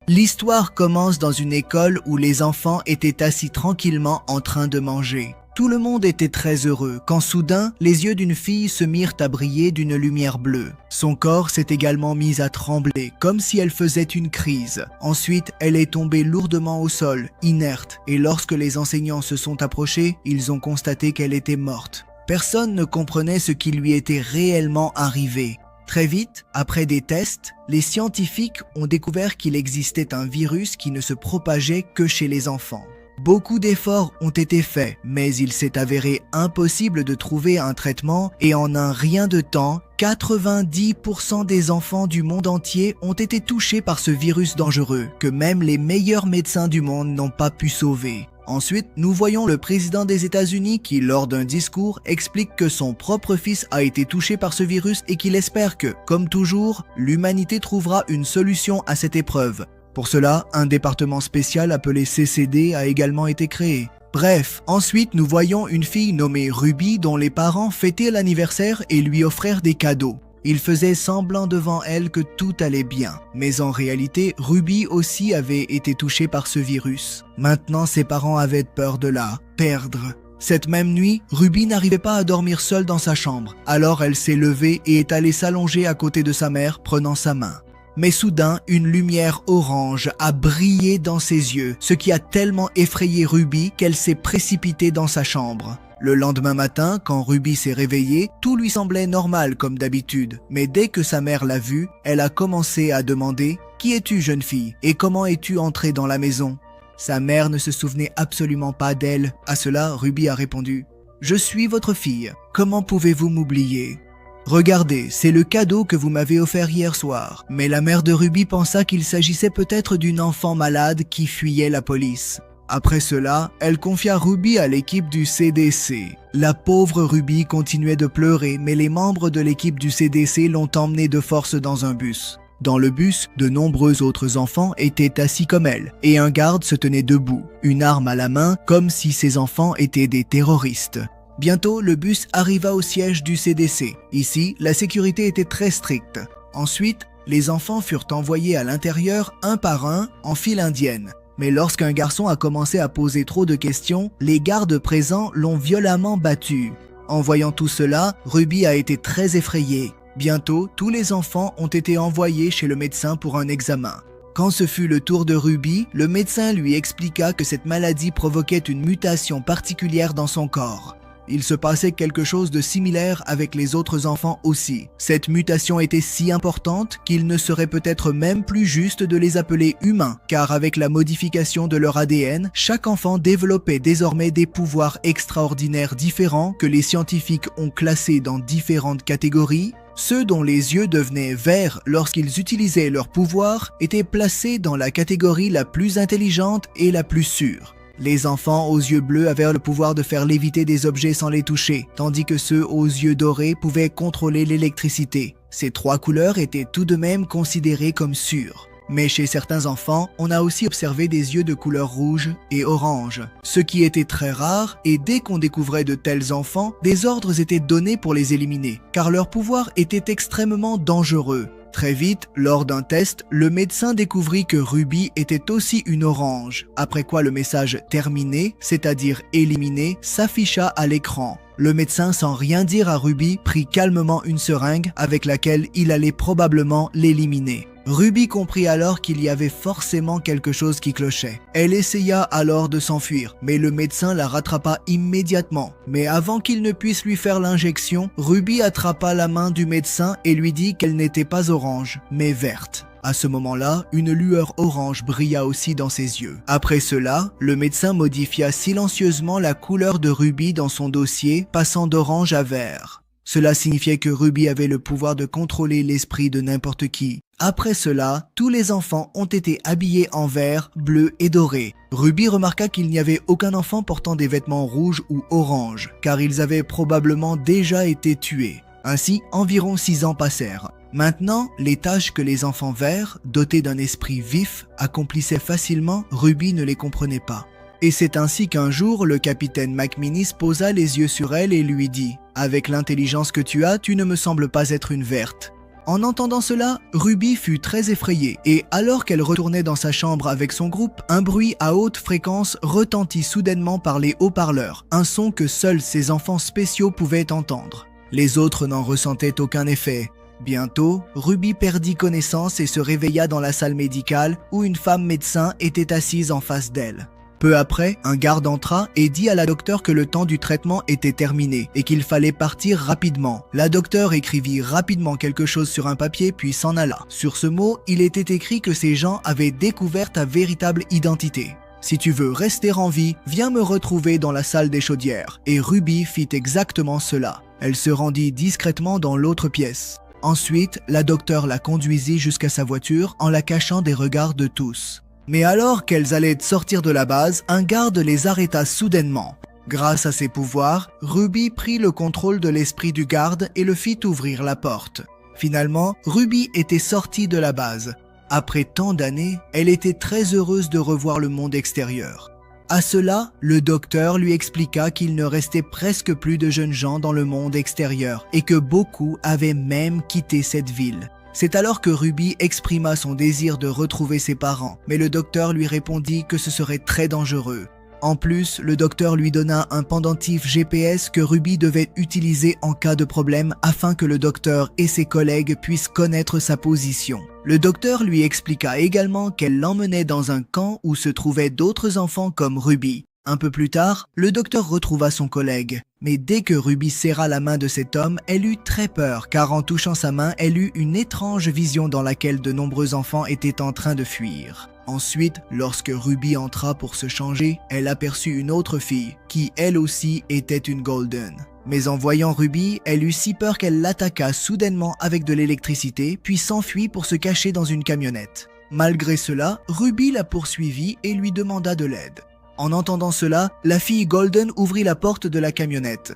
L'histoire commence dans une école où les enfants étaient assis tranquillement en train de manger. Tout le monde était très heureux quand soudain, les yeux d'une fille se mirent à briller d'une lumière bleue. Son corps s'est également mis à trembler, comme si elle faisait une crise. Ensuite, elle est tombée lourdement au sol, inerte, et lorsque les enseignants se sont approchés, ils ont constaté qu'elle était morte. Personne ne comprenait ce qui lui était réellement arrivé. Très vite, après des tests, les scientifiques ont découvert qu'il existait un virus qui ne se propageait que chez les enfants. Beaucoup d'efforts ont été faits, mais il s'est avéré impossible de trouver un traitement et en un rien de temps, 90% des enfants du monde entier ont été touchés par ce virus dangereux que même les meilleurs médecins du monde n'ont pas pu sauver. Ensuite, nous voyons le président des États-Unis qui, lors d'un discours, explique que son propre fils a été touché par ce virus et qu'il espère que, comme toujours, l'humanité trouvera une solution à cette épreuve. Pour cela, un département spécial appelé CCD a également été créé. Bref, ensuite nous voyons une fille nommée Ruby dont les parents fêtaient l'anniversaire et lui offrirent des cadeaux. Ils faisaient semblant devant elle que tout allait bien. Mais en réalité, Ruby aussi avait été touchée par ce virus. Maintenant, ses parents avaient peur de la perdre. Cette même nuit, Ruby n'arrivait pas à dormir seule dans sa chambre. Alors elle s'est levée et est allée s'allonger à côté de sa mère, prenant sa main. Mais soudain, une lumière orange a brillé dans ses yeux, ce qui a tellement effrayé Ruby qu'elle s'est précipitée dans sa chambre. Le lendemain matin, quand Ruby s'est réveillée, tout lui semblait normal comme d'habitude. Mais dès que sa mère l'a vue, elle a commencé à demander « Qui es-tu, jeune fille? Et comment es-tu entrée dans la maison ?» Sa mère ne se souvenait absolument pas d'elle. À cela, Ruby a répondu « Je suis votre fille. Comment pouvez-vous m'oublier ?» Regardez, c'est le cadeau que vous m'avez offert hier soir. Mais la mère de Ruby pensa qu'il s'agissait peut-être d'une enfant malade qui fuyait la police. Après cela, elle confia Ruby à l'équipe du CDC. La pauvre Ruby continuait de pleurer, mais les membres de l'équipe du CDC l'ont emmenée de force dans un bus. Dans le bus, de nombreux autres enfants étaient assis comme elle, et un garde se tenait debout, une arme à la main, comme si ces enfants étaient des terroristes. Bientôt, le bus arriva au siège du CDC. Ici, la sécurité était très stricte. Ensuite, les enfants furent envoyés à l'intérieur un par un en file indienne. Mais lorsqu'un garçon a commencé à poser trop de questions, les gardes présents l'ont violemment battu. En voyant tout cela, Ruby a été très effrayée. Bientôt, tous les enfants ont été envoyés chez le médecin pour un examen. Quand ce fut le tour de Ruby, le médecin lui expliqua que cette maladie provoquait une mutation particulière dans son corps. Il se passait quelque chose de similaire avec les autres enfants aussi. Cette mutation était si importante qu'il ne serait peut-être même plus juste de les appeler humains, car avec la modification de leur ADN, chaque enfant développait désormais des pouvoirs extraordinaires différents que les scientifiques ont classés dans différentes catégories. Ceux dont les yeux devenaient verts lorsqu'ils utilisaient leur pouvoir étaient placés dans la catégorie la plus intelligente et la plus sûre. Les enfants aux yeux bleus avaient le pouvoir de faire léviter des objets sans les toucher, tandis que ceux aux yeux dorés pouvaient contrôler l'électricité. Ces trois couleurs étaient tout de même considérées comme sûres. Mais chez certains enfants, on a aussi observé des yeux de couleur rouge et orange, ce qui était très rare, et dès qu'on découvrait de tels enfants, des ordres étaient donnés pour les éliminer, car leur pouvoir était extrêmement dangereux. Très vite, lors d'un test, le médecin découvrit que Ruby était aussi une orange, après quoi le message « terminé », c'est-à-dire « éliminé », s'afficha à l'écran. Le médecin, sans rien dire à Ruby, prit calmement une seringue avec laquelle il allait probablement l'éliminer. Ruby comprit alors qu'il y avait forcément quelque chose qui clochait. Elle essaya alors de s'enfuir, mais le médecin la rattrapa immédiatement. Mais avant qu'il ne puisse lui faire l'injection, Ruby attrapa la main du médecin et lui dit qu'elle n'était pas orange, mais verte. À ce moment-là, une lueur orange brilla aussi dans ses yeux. Après cela, le médecin modifia silencieusement la couleur de Ruby dans son dossier, passant d'orange à vert. Cela signifiait que Ruby avait le pouvoir de contrôler l'esprit de n'importe qui. Après cela, tous les enfants ont été habillés en vert, bleu et doré. Ruby remarqua qu'il n'y avait aucun enfant portant des vêtements rouges ou oranges, car ils avaient probablement déjà été tués. Ainsi, environ 6 ans passèrent. Maintenant, les tâches que les enfants verts, dotés d'un esprit vif, accomplissaient facilement, Ruby ne les comprenait pas. Et c'est ainsi qu'un jour, le capitaine McMinnis posa les yeux sur elle et lui dit « Avec l'intelligence que tu as, tu ne me sembles pas être une verte. » En entendant cela, Ruby fut très effrayée et alors qu'elle retournait dans sa chambre avec son groupe, un bruit à haute fréquence retentit soudainement par les haut-parleurs, un son que seuls ses enfants spéciaux pouvaient entendre. Les autres n'en ressentaient aucun effet. Bientôt, Ruby perdit connaissance et se réveilla dans la salle médicale où une femme médecin était assise en face d'elle. Peu après, un garde entra et dit à la docteure que le temps du traitement était terminé et qu'il fallait partir rapidement. La docteure écrivit rapidement quelque chose sur un papier puis s'en alla. Sur ce mot, il était écrit que ces gens avaient découvert ta véritable identité. Si tu veux rester en vie, viens me retrouver dans la salle des chaudières. Et Ruby fit exactement cela. Elle se rendit discrètement dans l'autre pièce. Ensuite, la docteure la conduisit jusqu'à sa voiture en la cachant des regards de tous. Mais alors qu'elles allaient sortir de la base, un garde les arrêta soudainement. Grâce à ses pouvoirs, Ruby prit le contrôle de l'esprit du garde et le fit ouvrir la porte. Finalement, Ruby était sortie de la base. Après tant d'années, elle était très heureuse de revoir le monde extérieur. À cela, le docteur lui expliqua qu'il ne restait presque plus de jeunes gens dans le monde extérieur et que beaucoup avaient même quitté cette ville. C'est alors que Ruby exprima son désir de retrouver ses parents, mais le docteur lui répondit que ce serait très dangereux. En plus, le docteur lui donna un pendentif GPS que Ruby devait utiliser en cas de problème afin que le docteur et ses collègues puissent connaître sa position. Le docteur lui expliqua également qu'elle l'emmenait dans un camp où se trouvaient d'autres enfants comme Ruby. Un peu plus tard, le docteur retrouva son collègue. Mais dès que Ruby serra la main de cet homme, elle eut très peur car en touchant sa main, elle eut une étrange vision dans laquelle de nombreux enfants étaient en train de fuir. Ensuite, lorsque Ruby entra pour se changer, elle aperçut une autre fille qui, elle aussi, était une Golden. Mais en voyant Ruby, elle eut si peur qu'elle l'attaqua soudainement avec de l'électricité puis s'enfuit pour se cacher dans une camionnette. Malgré cela, Ruby la poursuivit et lui demanda de l'aide. En entendant cela, la fille Golden ouvrit la porte de la camionnette.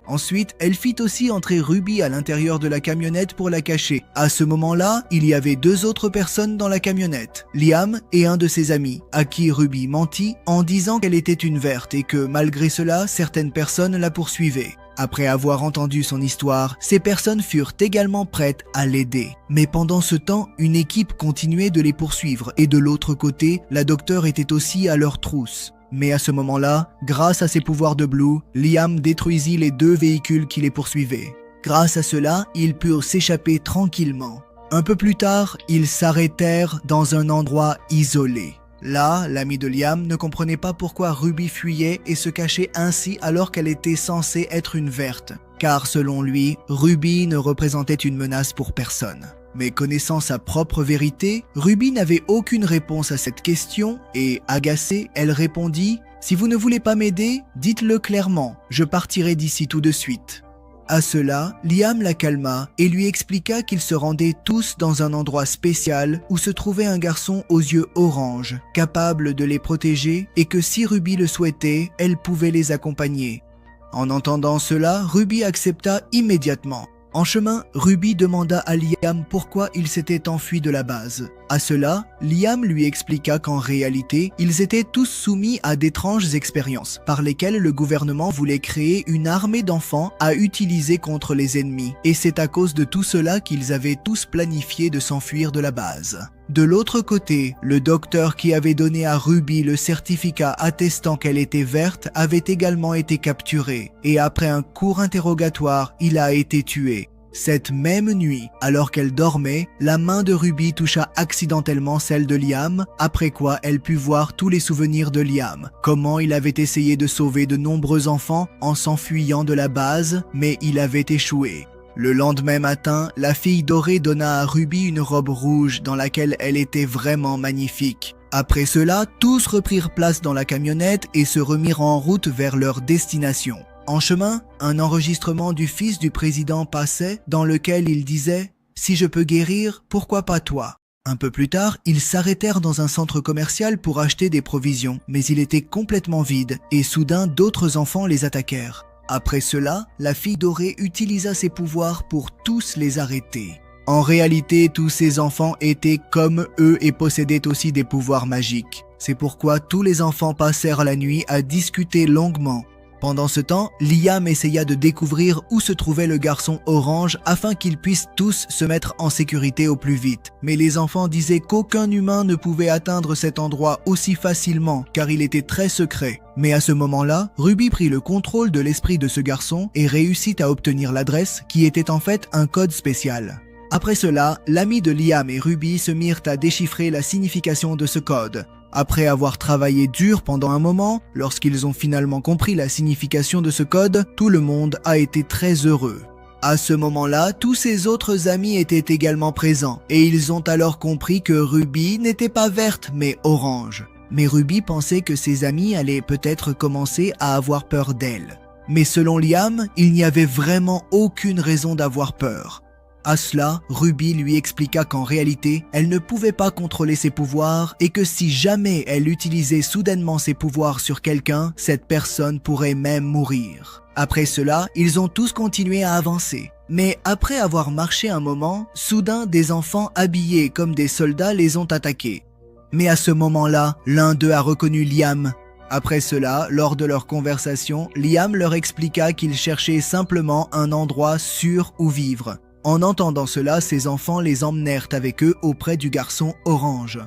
Ensuite, elle fit aussi entrer Ruby à l'intérieur de la camionnette pour la cacher. À ce moment-là, il y avait deux autres personnes dans la camionnette, Liam et un de ses amis, à qui Ruby mentit en disant qu'elle était une verte et que malgré cela, certaines personnes la poursuivaient. Après avoir entendu son histoire, ces personnes furent également prêtes à l'aider. Mais pendant ce temps, une équipe continuait de les poursuivre et de l'autre côté, la docteure était aussi à leur trousse. Mais à ce moment-là, grâce à ses pouvoirs de Blue, Liam détruisit les deux véhicules qui les poursuivaient. Grâce à cela, ils purent s'échapper tranquillement. Un peu plus tard, ils s'arrêtèrent dans un endroit isolé. Là, l'ami de Liam ne comprenait pas pourquoi Ruby fuyait et se cachait ainsi alors qu'elle était censée être une verte. Car selon lui, Ruby ne représentait une menace pour personne. Mais connaissant sa propre vérité, Ruby n'avait aucune réponse à cette question et, agacée, elle répondit « Si vous ne voulez pas m'aider, dites-le clairement, je partirai d'ici tout de suite. » À cela, Liam la calma et lui expliqua qu'ils se rendaient tous dans un endroit spécial où se trouvait un garçon aux yeux orange, capable de les protéger et que si Ruby le souhaitait, elle pouvait les accompagner. En entendant cela, Ruby accepta immédiatement. En chemin, Ruby demanda à Liam pourquoi il s'était enfui de la base. À cela, Liam lui expliqua qu'en réalité, ils étaient tous soumis à d'étranges expériences par lesquelles le gouvernement voulait créer une armée d'enfants à utiliser contre les ennemis. Et c'est à cause de tout cela qu'ils avaient tous planifié de s'enfuir de la base. De l'autre côté, le docteur qui avait donné à Ruby le certificat attestant qu'elle était verte avait également été capturé et après un court interrogatoire, il a été tué. Cette même nuit, alors qu'elle dormait, la main de Ruby toucha accidentellement celle de Liam, après quoi elle put voir tous les souvenirs de Liam, comment il avait essayé de sauver de nombreux enfants en s'enfuyant de la base, mais il avait échoué. Le lendemain matin, la fille dorée donna à Ruby une robe rouge dans laquelle elle était vraiment magnifique. Après cela, tous reprirent place dans la camionnette et se remirent en route vers leur destination. En chemin, un enregistrement du fils du président passait dans lequel il disait « Si je peux guérir, pourquoi pas toi ?» Un peu plus tard, ils s'arrêtèrent dans un centre commercial pour acheter des provisions, mais il était complètement vide et soudain d'autres enfants les attaquèrent. Après cela, la fille dorée utilisa ses pouvoirs pour tous les arrêter. En réalité, tous ces enfants étaient comme eux et possédaient aussi des pouvoirs magiques. C'est pourquoi tous les enfants passèrent la nuit à discuter longuement. Pendant ce temps, Liam essaya de découvrir où se trouvait le garçon orange afin qu'ils puissent tous se mettre en sécurité au plus vite. Mais les enfants disaient qu'aucun humain ne pouvait atteindre cet endroit aussi facilement car il était très secret. Mais à ce moment-là, Ruby prit le contrôle de l'esprit de ce garçon et réussit à obtenir l'adresse qui était en fait un code spécial. Après cela, l'ami de Liam et Ruby se mirent à déchiffrer la signification de ce code. Après avoir travaillé dur pendant un moment, lorsqu'ils ont finalement compris la signification de ce code, tout le monde a été très heureux. À ce moment-là, tous ses autres amis étaient également présents et ils ont alors compris que Ruby n'était pas verte mais orange. Mais Ruby pensait que ses amis allaient peut-être commencer à avoir peur d'elle. Mais selon Liam, il n'y avait vraiment aucune raison d'avoir peur. À cela, Ruby lui expliqua qu'en réalité, elle ne pouvait pas contrôler ses pouvoirs et que si jamais elle utilisait soudainement ses pouvoirs sur quelqu'un, cette personne pourrait même mourir. Après cela, ils ont tous continué à avancer. Mais après avoir marché un moment, soudain des enfants habillés comme des soldats les ont attaqués. Mais à ce moment-là, l'un d'eux a reconnu Liam. Après cela, lors de leur conversation, Liam leur expliqua qu'il cherchait simplement un endroit sûr où vivre. En entendant cela, ses enfants les emmenèrent avec eux auprès du garçon orange,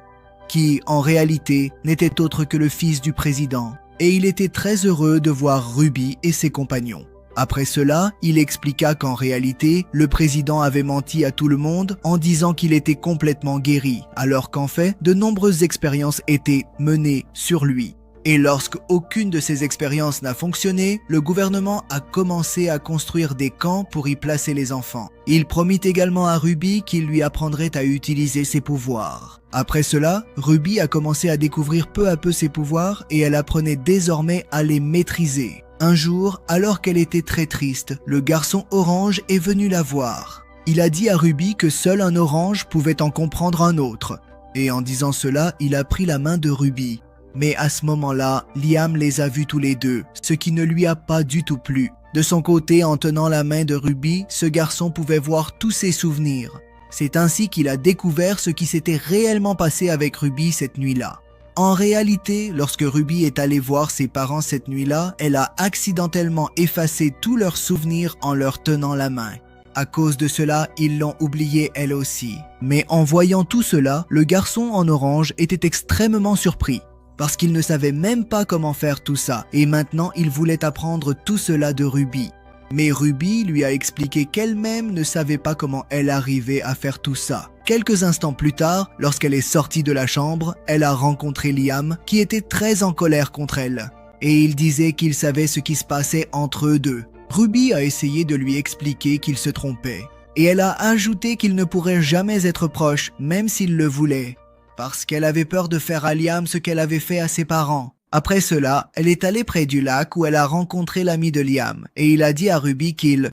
qui, en réalité, n'était autre que le fils du président, et il était très heureux de voir Ruby et ses compagnons. Après cela, il expliqua qu'en réalité, le président avait menti à tout le monde en disant qu'il était complètement guéri, alors qu'en fait, de nombreuses expériences étaient menées sur lui. Et lorsque aucune de ces expériences n'a fonctionné, le gouvernement a commencé à construire des camps pour y placer les enfants. Il promit également à Ruby qu'il lui apprendrait à utiliser ses pouvoirs. Après cela, Ruby a commencé à découvrir peu à peu ses pouvoirs et elle apprenait désormais à les maîtriser. Un jour, alors qu'elle était très triste, le garçon orange est venu la voir. Il a dit à Ruby que seul un orange pouvait en comprendre un autre. Et en disant cela, il a pris la main de Ruby. Mais à ce moment-là, Liam les a vus tous les deux, ce qui ne lui a pas du tout plu. De son côté, en tenant la main de Ruby, ce garçon pouvait voir tous ses souvenirs. C'est ainsi qu'il a découvert ce qui s'était réellement passé avec Ruby cette nuit-là. En réalité, lorsque Ruby est allée voir ses parents cette nuit-là, elle a accidentellement effacé tous leurs souvenirs en leur tenant la main. À cause de cela, ils l'ont oubliée elle aussi. Mais en voyant tout cela, le garçon en orange était extrêmement surpris. Parce qu'il ne savait même pas comment faire tout ça, et maintenant il voulait apprendre tout cela de Ruby. Mais Ruby lui a expliqué qu'elle-même ne savait pas comment elle arrivait à faire tout ça. Quelques instants plus tard, lorsqu'elle est sortie de la chambre, elle a rencontré Liam, qui était très en colère contre elle. Et il disait qu'il savait ce qui se passait entre eux deux. Ruby a essayé de lui expliquer qu'il se trompait. Et elle a ajouté qu'il ne pourrait jamais être proche, même s'il le voulait. Parce qu'elle avait peur de faire à Liam ce qu'elle avait fait à ses parents. Après cela, elle est allée près du lac où elle a rencontré l'ami de Liam et il a dit à Ruby qu'il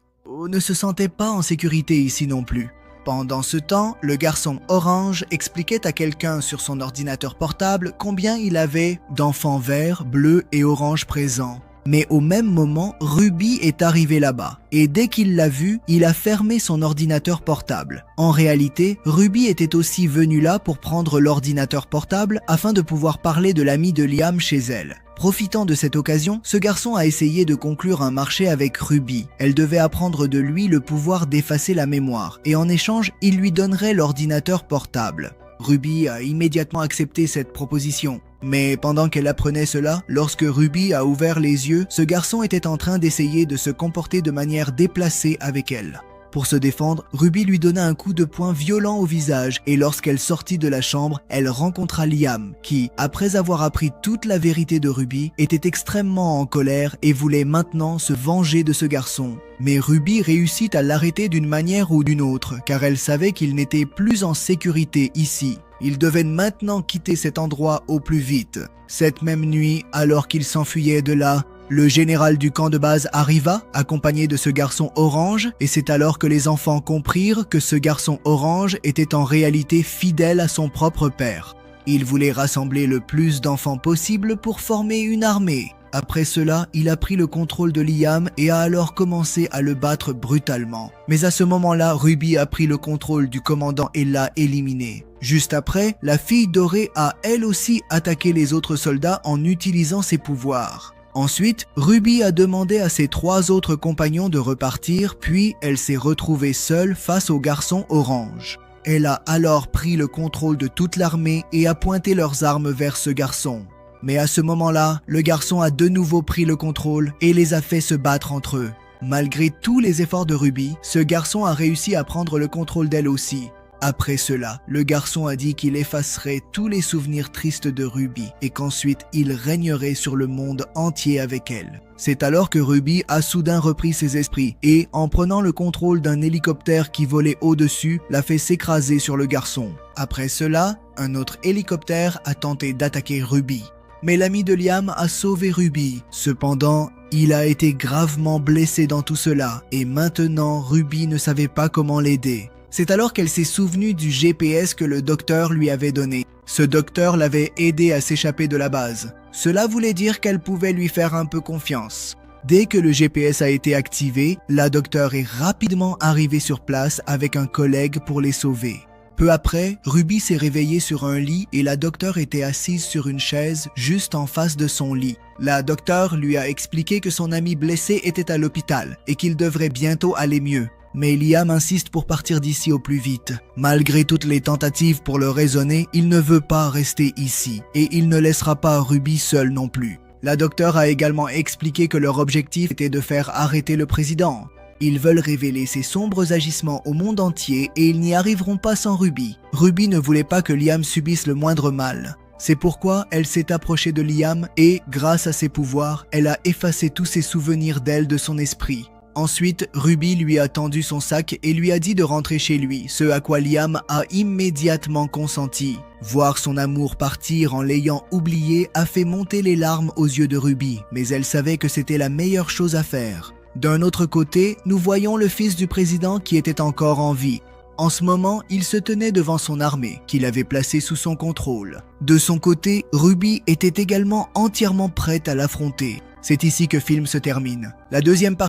ne se sentait pas en sécurité ici non plus. Pendant ce temps, le garçon orange expliquait à quelqu'un sur son ordinateur portable combien il avait d'enfants verts, bleus et oranges présents. Mais au même moment, Ruby est arrivé là-bas. Et dès qu'il l'a vu, il a fermé son ordinateur portable. En réalité, Ruby était aussi venue là pour prendre l'ordinateur portable afin de pouvoir parler de l'ami de Liam chez elle. Profitant de cette occasion, ce garçon a essayé de conclure un marché avec Ruby. Elle devait apprendre de lui le pouvoir d'effacer la mémoire. Et en échange, il lui donnerait l'ordinateur portable. Ruby a immédiatement accepté cette proposition. Mais pendant qu'elle apprenait cela, lorsque Ruby a ouvert les yeux, ce garçon était en train d'essayer de se comporter de manière déplacée avec elle. Pour se défendre, Ruby lui donna un coup de poing violent au visage et lorsqu'elle sortit de la chambre, elle rencontra Liam qui, après avoir appris toute la vérité de Ruby, était extrêmement en colère et voulait maintenant se venger de ce garçon. Mais Ruby réussit à l'arrêter d'une manière ou d'une autre car elle savait qu'il n'était plus en sécurité ici. Il devait maintenant quitter cet endroit au plus vite. Cette même nuit, alors qu'il s'enfuyait de là, le général du camp de base arriva, accompagné de ce garçon orange, et c'est alors que les enfants comprirent que ce garçon orange était en réalité fidèle à son propre père. Il voulait rassembler le plus d'enfants possible pour former une armée. Après cela, il a pris le contrôle de Liam et a alors commencé à le battre brutalement. Mais à ce moment-là, Ruby a pris le contrôle du commandant et l'a éliminé. Juste après, la fille dorée a elle aussi attaqué les autres soldats en utilisant ses pouvoirs. Ensuite, Ruby a demandé à ses 3 autres compagnons de repartir, puis elle s'est retrouvée seule face au garçon orange. Elle a alors pris le contrôle de toute l'armée et a pointé leurs armes vers ce garçon. Mais à ce moment-là, le garçon a de nouveau pris le contrôle et les a fait se battre entre eux. Malgré tous les efforts de Ruby, ce garçon a réussi à prendre le contrôle d'elle aussi. Après cela, le garçon a dit qu'il effacerait tous les souvenirs tristes de Ruby et qu'ensuite il régnerait sur le monde entier avec elle. C'est alors que Ruby a soudain repris ses esprits et, en prenant le contrôle d'un hélicoptère qui volait au-dessus, l'a fait s'écraser sur le garçon. Après cela, un autre hélicoptère a tenté d'attaquer Ruby. Mais l'ami de Liam a sauvé Ruby. Cependant, il a été gravement blessé dans tout cela et maintenant Ruby ne savait pas comment l'aider. C'est alors qu'elle s'est souvenue du GPS que le docteur lui avait donné. Ce docteur l'avait aidé à s'échapper de la base. Cela voulait dire qu'elle pouvait lui faire un peu confiance. Dès que le GPS a été activé, la docteure est rapidement arrivée sur place avec un collègue pour les sauver. Peu après, Ruby s'est réveillée sur un lit et la docteure était assise sur une chaise juste en face de son lit. La docteure lui a expliqué que son ami blessé était à l'hôpital et qu'il devrait bientôt aller mieux. Mais Liam insiste pour partir d'ici au plus vite. Malgré toutes les tentatives pour le raisonner, il ne veut pas rester ici et il ne laissera pas Ruby seule non plus. La docteure a également expliqué que leur objectif était de faire arrêter le président. Ils veulent révéler ses sombres agissements au monde entier et ils n'y arriveront pas sans Ruby. Ruby ne voulait pas que Liam subisse le moindre mal. C'est pourquoi elle s'est approchée de Liam et, grâce à ses pouvoirs, elle a effacé tous ses souvenirs d'elle de son esprit. Ensuite, Ruby lui a tendu son sac et lui a dit de rentrer chez lui, ce à quoi Liam a immédiatement consenti. Voir son amour partir en l'ayant oublié a fait monter les larmes aux yeux de Ruby, mais elle savait que c'était la meilleure chose à faire. D'un autre côté, nous voyons le fils du président qui était encore en vie. En ce moment, il se tenait devant son armée, qu'il avait placée sous son contrôle. De son côté, Ruby était également entièrement prête à l'affronter. C'est ici que le film se termine. La deuxième partie